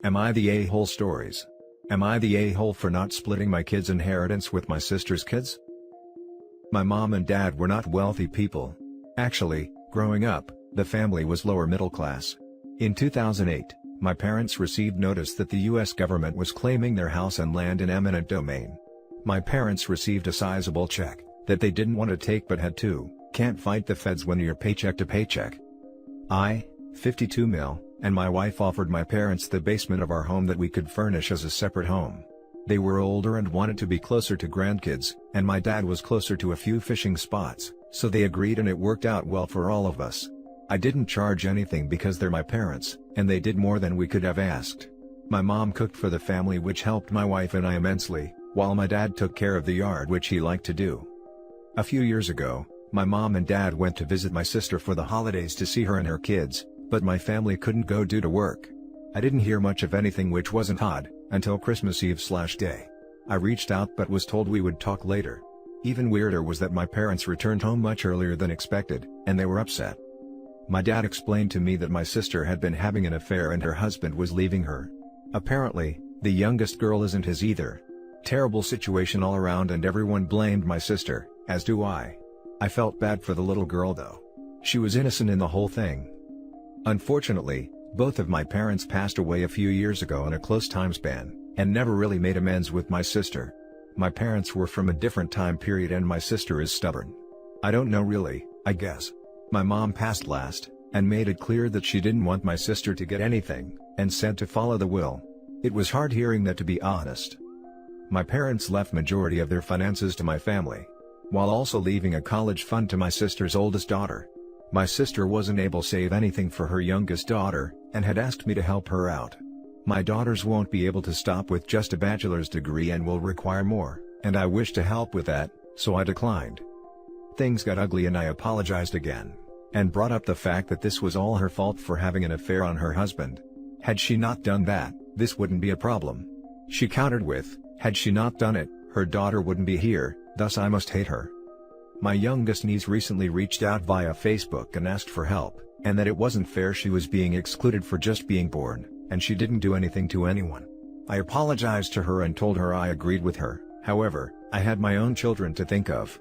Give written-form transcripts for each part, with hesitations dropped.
Am I the a-hole stories? Am I the a-hole for not splitting my kids' inheritance with my sister's kids? My mom and dad were not wealthy people. Actually, growing up, the family was lower middle class. In 2008, my parents received notice that the US government was claiming their house and land in eminent domain. My parents received a sizable check that they didn't want to take but had to. Can't fight the feds when you're paycheck to paycheck. I, 52 mil, and my wife offered my parents the basement of our home that we could furnish as a separate home. They were older and wanted to be closer to grandkids, and my dad was closer to a few fishing spots, so they agreed and it worked out well for all of us. I didn't charge anything because they're my parents, and they did more than we could have asked. My mom cooked for the family, which helped my wife and I immensely, while my dad took care of the yard, which he liked to do. A few years ago, my mom and dad went to visit my sister for the holidays to see her and her kids, but my family couldn't go due to work. I didn't hear much of anything, which wasn't odd, until Christmas Eve/day. I reached out but was told we would talk later. Even weirder was that my parents returned home much earlier than expected, and they were upset. My dad explained to me that my sister had been having an affair and her husband was leaving her. Apparently, the youngest girl isn't his either. Terrible situation all around, and everyone blamed my sister, as do I. I felt bad for the little girl though. She was innocent in the whole thing. Unfortunately, both of my parents passed away a few years ago in a close time span, and never really made amends with my sister. My parents were from a different time period and my sister is stubborn. I don't know really, I guess. My mom passed last, and made it clear that she didn't want my sister to get anything, and said to follow the will. It was hard hearing that, to be honest. My parents left majority of their finances to my family, while also leaving a college fund to my sister's oldest daughter. My sister wasn't able to save anything for her youngest daughter, and had asked me to help her out. My daughters won't be able to stop with just a bachelor's degree and will require more, and I wish to help with that, so I declined. Things got ugly and I apologized again, and brought up the fact that this was all her fault for having an affair on her husband. Had she not done that, this wouldn't be a problem. She countered with, had she not done it, her daughter wouldn't be here, thus I must hate her. My youngest niece recently reached out via Facebook and asked for help, and that it wasn't fair she was being excluded for just being born, and she didn't do anything to anyone. I apologized to her and told her I agreed with her. However, I had my own children to think of.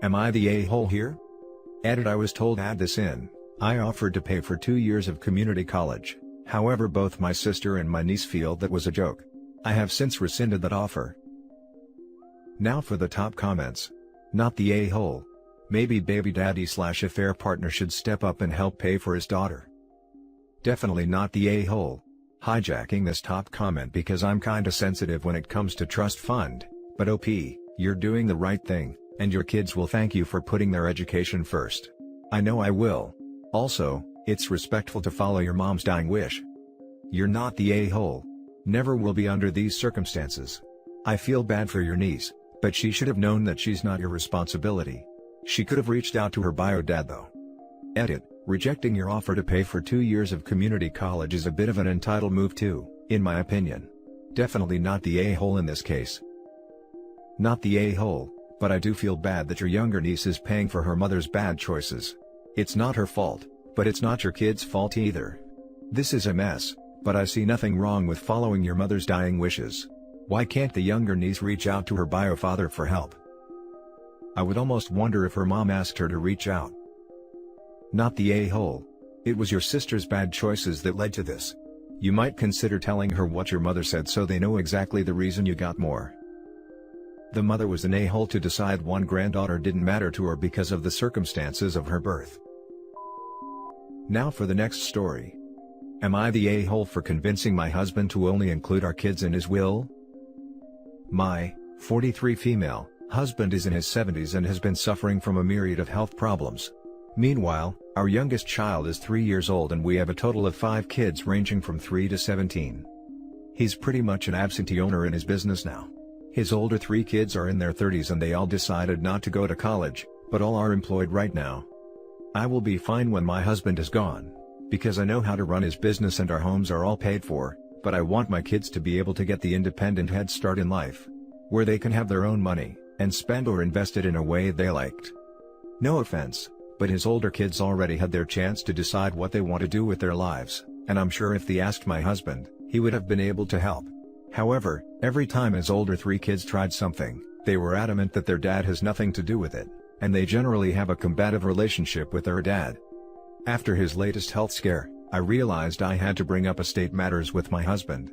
Am I the a-hole here? Edit. I was told add this in. I offered to pay for 2 years of community college, however both my sister and my niece feel that was a joke. I have since rescinded that offer. Now for the top comments. Not the a-hole. Maybe baby daddy/affair partner should step up and help pay for his daughter. Definitely not the a-hole. Hijacking this top comment because I'm kinda sensitive when it comes to trust fund, but OP, you're doing the right thing, and your kids will thank you for putting their education first. I know I will. Also, it's respectful to follow your mom's dying wish. You're not the a-hole. Never will be under these circumstances. I feel bad for your niece, but she should have known that she's not your responsibility. She could have reached out to her bio dad though. Edit. Rejecting your offer to pay for 2 years of community college is a bit of an entitled move too, in my opinion. Definitely not the a-hole in this case. Not the a-hole, but I do feel bad that your younger niece is paying for her mother's bad choices. It's not her fault, but it's not your kid's fault either. This is a mess, but I see nothing wrong with following your mother's dying wishes. Why can't the younger niece reach out to her bio father for help? I would almost wonder if her mom asked her to reach out. Not the a-hole. It was your sister's bad choices that led to this. You might consider telling her what your mother said so they know exactly the reason you got more. The mother was an a-hole to decide one granddaughter didn't matter to her because of the circumstances of her birth. Now for the next story. Am I the a-hole for convincing my husband to only include our kids in his will? My 43 female husband is in his 70s and has been suffering from a myriad of health problems. Meanwhile, our youngest child is 3 years old and we have a total of 5 kids ranging from 3 to 17. He's pretty much an absentee owner in his business now. His older 3 kids are in their 30s and they all decided not to go to college, but all are employed right now. I will be fine when my husband is gone, because I know how to run his business and our homes are all paid for, but I want my kids to be able to get the independent head start in life, where they can have their own money, and spend or invest it in a way they liked. No offense, but his older kids already had their chance to decide what they want to do with their lives, and I'm sure if they asked my husband, he would have been able to help. However, every time his older 3 kids tried something, they were adamant that their dad has nothing to do with it, and they generally have a combative relationship with their dad. After his latest health scare, I realized I had to bring up estate matters with my husband.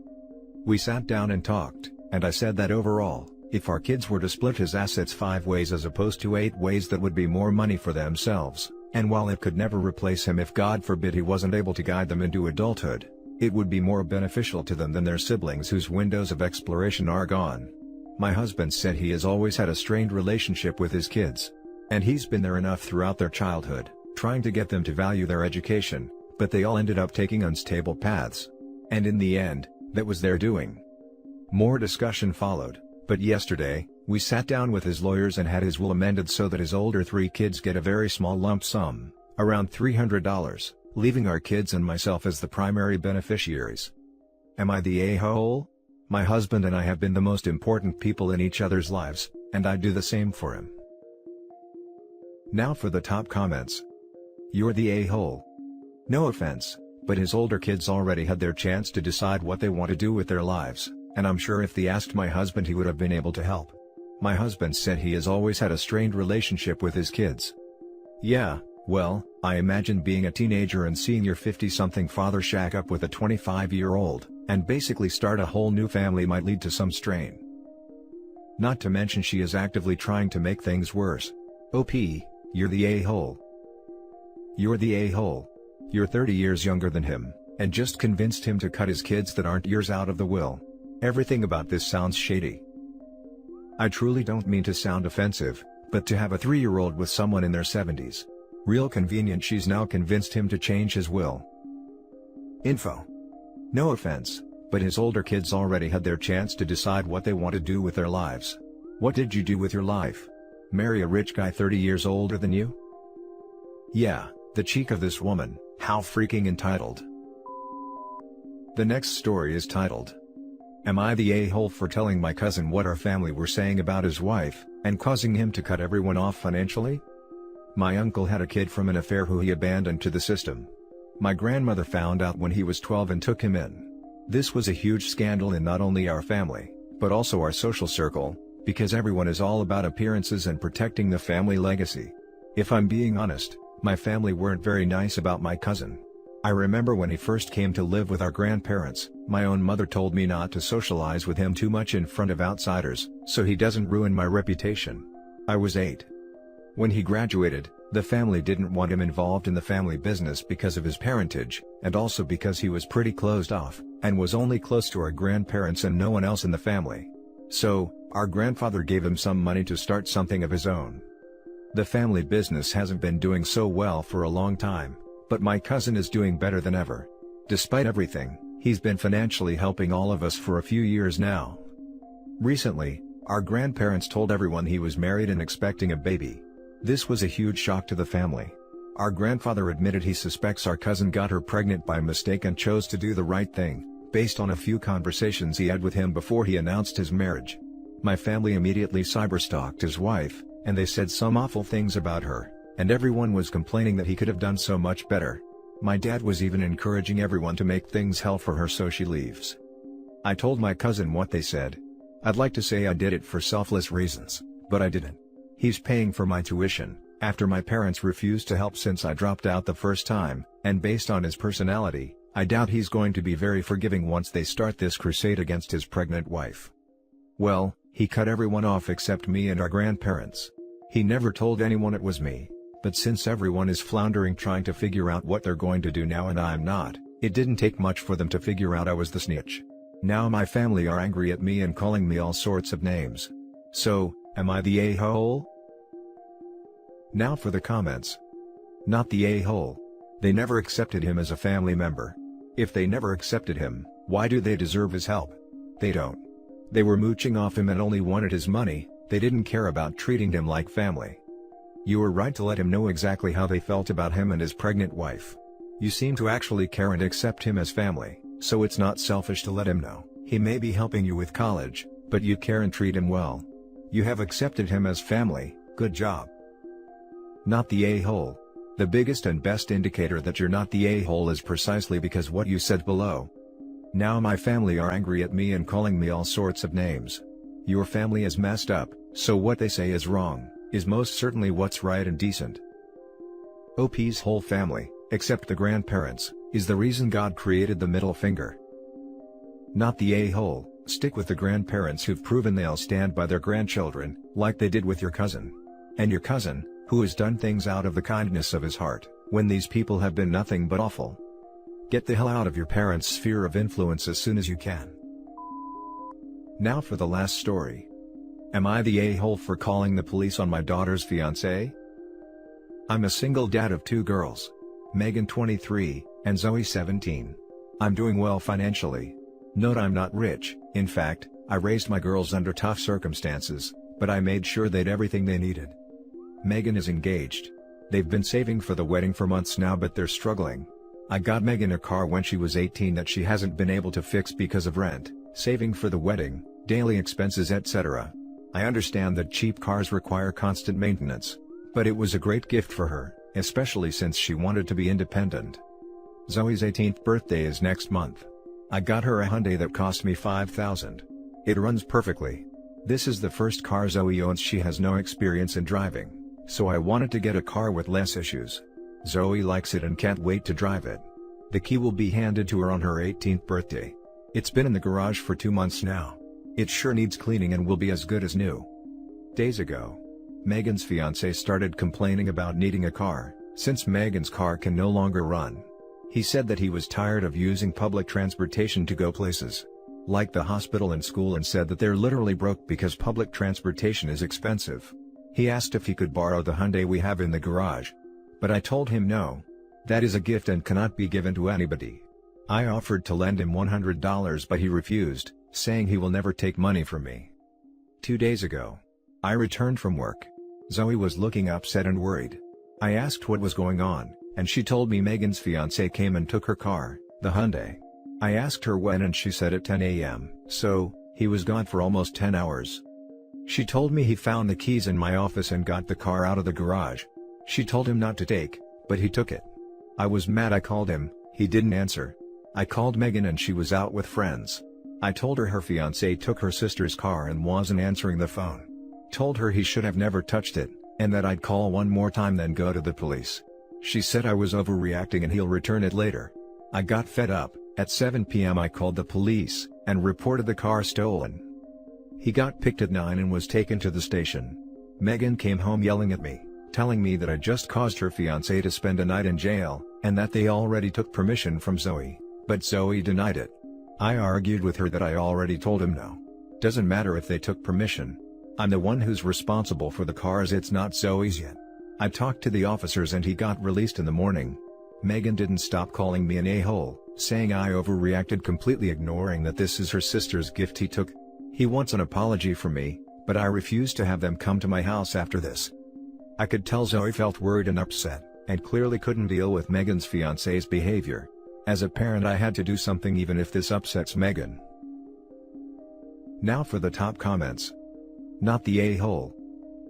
We sat down and talked, and I said that overall, if our kids were to split his assets 5 ways as opposed to 8 ways, that would be more money for themselves, and while it could never replace him if God forbid he wasn't able to guide them into adulthood, it would be more beneficial to them than their siblings whose windows of exploration are gone. My husband said he has always had a strained relationship with his kids. And he's been there enough throughout their childhood, trying to get them to value their education, but they all ended up taking unstable paths. And in the end, that was their doing. More discussion followed, but yesterday, we sat down with his lawyers and had his will amended so that his older 3 kids get a very small lump sum, around $300, leaving our kids and myself as the primary beneficiaries. Am I the a-hole? My husband and I have been the most important people in each other's lives, and I'd do the same for him. Now for the top comments. You're the a-hole. No offense, but his older kids already had their chance to decide what they want to do with their lives, and I'm sure if they asked my husband he would have been able to help. My husband said he has always had a strained relationship with his kids. Yeah, well, I imagine being a teenager and seeing your 50-something father shack up with a 25-year-old, and basically start a whole new family might lead to some strain. Not to mention she is actively trying to make things worse. OP. You're the a-hole. You're the a-hole. You're 30 years younger than him, and just convinced him to cut his kids that aren't yours out of the will. Everything about this sounds shady. I truly don't mean to sound offensive, but to have a 3-year-old with someone in their 70s. Real convenient she's now convinced him to change his will. Info. No offense, but his older kids already had their chance to decide what they want to do with their lives. What did you do with your life? Marry a rich guy 30 years older than you? Yeah, the cheek of this woman, how freaking entitled. The next story is titled, Am I the a-hole for telling my cousin what our family were saying about his wife, and causing him to cut everyone off financially? My uncle had a kid from an affair who he abandoned to the system. My grandmother found out when he was 12 and took him in. This was a huge scandal in not only our family, but also our social circle, because everyone is all about appearances and protecting the family legacy. If I'm being honest, my family weren't very nice about my cousin. I remember when he first came to live with our grandparents, my own mother told me not to socialize with him too much in front of outsiders, so he doesn't ruin my reputation. I was 8. When he graduated, the family didn't want him involved in the family business because of his parentage, and also because he was pretty closed off, and was only close to our grandparents and no one else in the family. So, our grandfather gave him some money to start something of his own. The family business hasn't been doing so well for a long time, but my cousin is doing better than ever. Despite everything, he's been financially helping all of us for a few years now. Recently, our grandparents told everyone he was married and expecting a baby. This was a huge shock to the family. Our grandfather admitted he suspects our cousin got her pregnant by mistake and chose to do the right thing, based on a few conversations he had with him before he announced his marriage. My family immediately cyberstalked his wife, and they said some awful things about her, and everyone was complaining that he could have done so much better. My dad was even encouraging everyone to make things hell for her so she leaves. I told my cousin what they said. I'd like to say I did it for selfless reasons, but I didn't. He's paying for my tuition, after my parents refused to help since I dropped out the first time, and based on his personality, I doubt he's going to be very forgiving once they start this crusade against his pregnant wife. Well, he cut everyone off except me and our grandparents. He never told anyone it was me, but since everyone is floundering trying to figure out what they're going to do now and I'm not, it didn't take much for them to figure out I was the snitch. Now my family are angry at me and calling me all sorts of names. So, am I the a-hole? Now for the comments. Not the a-hole. They never accepted him as a family member. If they never accepted him, why do they deserve his help? They don't. They were mooching off him and only wanted his money, they didn't care about treating him like family. You were right to let him know exactly how they felt about him and his pregnant wife. You seem to actually care and accept him as family, so it's not selfish to let him know. He may be helping you with college, but you care and treat him well. You have accepted him as family, good job. Not the a-hole. The biggest and best indicator that you're not the a-hole is precisely because what you said below. Now my family are angry at me and calling me all sorts of names. Your family is messed up, so what they say is wrong, is most certainly what's right and decent. OP's whole family, except the grandparents, is the reason God created the middle finger. Not the a-hole. Stick with the grandparents who've proven they'll stand by their grandchildren, like they did with your cousin. And your cousin, who has done things out of the kindness of his heart, when these people have been nothing but awful. Get the hell out of your parents' sphere of influence as soon as you can. Now for the last story. Am I the a-hole for calling the police on my daughter's fiancé? I'm a single dad of 2 girls. Megan 23, and Zoe 17. I'm doing well financially. Note I'm not rich, in fact, I raised my girls under tough circumstances, but I made sure they'd everything they needed. Megan is engaged. They've been saving for the wedding for months now but they're struggling. I got Megan a car when she was 18 that she hasn't been able to fix because of rent, saving for the wedding, daily expenses etc. I understand that cheap cars require constant maintenance. But it was a great gift for her, especially since she wanted to be independent. Zoe's 18th birthday is next month. I got her a Hyundai that cost me $5,000. It runs perfectly. This is the first car Zoe owns. She has no experience in driving, so I wanted to get a car with less issues. Zoe likes it and can't wait to drive it. The key will be handed to her on her 18th birthday. It's been in the garage for 2 months now. It sure needs cleaning and will be as good as new. Days ago, Megan's fiancé started complaining about needing a car, since Megan's car can no longer run. He said that he was tired of using public transportation to go places, like the hospital and school, and said that they're literally broke because public transportation is expensive. He asked if he could borrow the Hyundai we have in the garage. But I told him no. That is a gift and cannot be given to anybody. I offered to lend him $100 but he refused, saying he will never take money from me. 2 days ago, I returned from work. Zoe was looking upset and worried. I asked what was going on, and she told me Megan's fiancé came and took her car, the Hyundai. I asked her when and she said at 10 a.m., so, he was gone for almost 10 hours. She told me he found the keys in my office and got the car out of the garage. She told him not to take, but he took it. I was mad. I called him, he didn't answer. I called Megan and she was out with friends. I told her fiancé took her sister's car and wasn't answering the phone. Told her he should have never touched it, and that I'd call one more time then go to the police. She said I was overreacting and he'll return it later. I got fed up. At 7 p.m. I called the police, and reported the car stolen. He got picked at 9 and was taken to the station. Megan came home yelling at me, telling me that I just caused her fiancé to spend a night in jail, and that they already took permission from Zoe, but Zoe denied it. I argued with her that I already told him no. Doesn't matter if they took permission. I'm the one who's responsible for the cars, it's not Zoe's yet. I talked to the officers and he got released in the morning. Megan didn't stop calling me an a-hole, saying I overreacted, completely ignoring that this is her sister's gift he took. He wants an apology from me, but I refuse to have them come to my house after this. I could tell Zoe felt worried and upset, and clearly couldn't deal with Megan's fiancé's behavior. As a parent I had to do something even if this upsets Megan. Now for the top comments. Not the a-hole.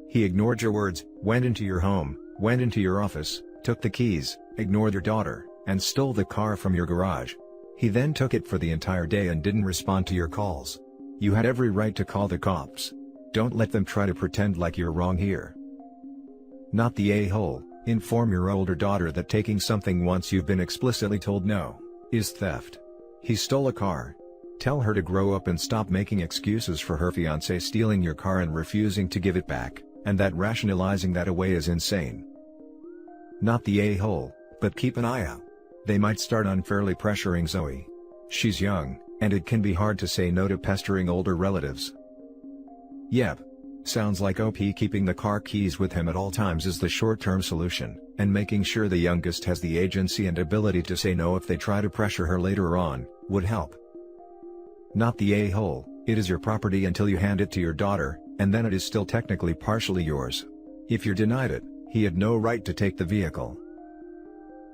He ignored your words, went into your home, went into your office, took the keys, ignored your daughter, and stole the car from your garage. He then took it for the entire day and didn't respond to your calls. You had every right to call the cops. Don't let them try to pretend like you're wrong here. Not the a-hole. Inform your older daughter that taking something once you've been explicitly told no, is theft. He stole a car. Tell her to grow up and stop making excuses for her fiancé stealing your car and refusing to give it back, and that rationalizing that away is insane. Not the a-hole, but keep an eye out. They might start unfairly pressuring Zoe. She's young, and it can be hard to say no to pestering older relatives. Yep. Sounds like OP keeping the car keys with him at all times is the short-term solution, and making sure the youngest has the agency and ability to say no if they try to pressure her later on, would help. Not the a-hole. It is your property until you hand it to your daughter, and then it is still technically partially yours. If you're denied it, he had no right to take the vehicle.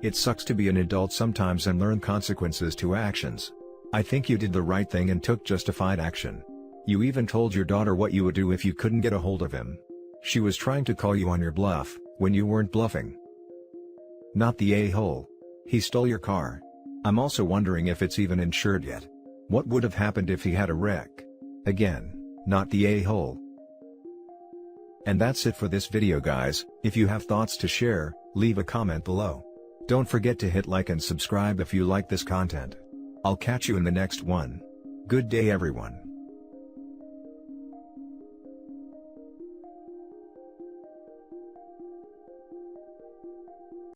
It sucks to be an adult sometimes and learn consequences to actions. I think you did the right thing and took justified action. You even told your daughter what you would do if you couldn't get a hold of him. She was trying to call you on your bluff, when you weren't bluffing. Not the a-hole. He stole your car. I'm also wondering if it's even insured yet. What would have happened if he had a wreck? Again, not the a-hole. And that's it for this video guys. If you have thoughts to share, leave a comment below. Don't forget to hit like and subscribe if you like this content. I'll catch you in the next one. Good day everyone.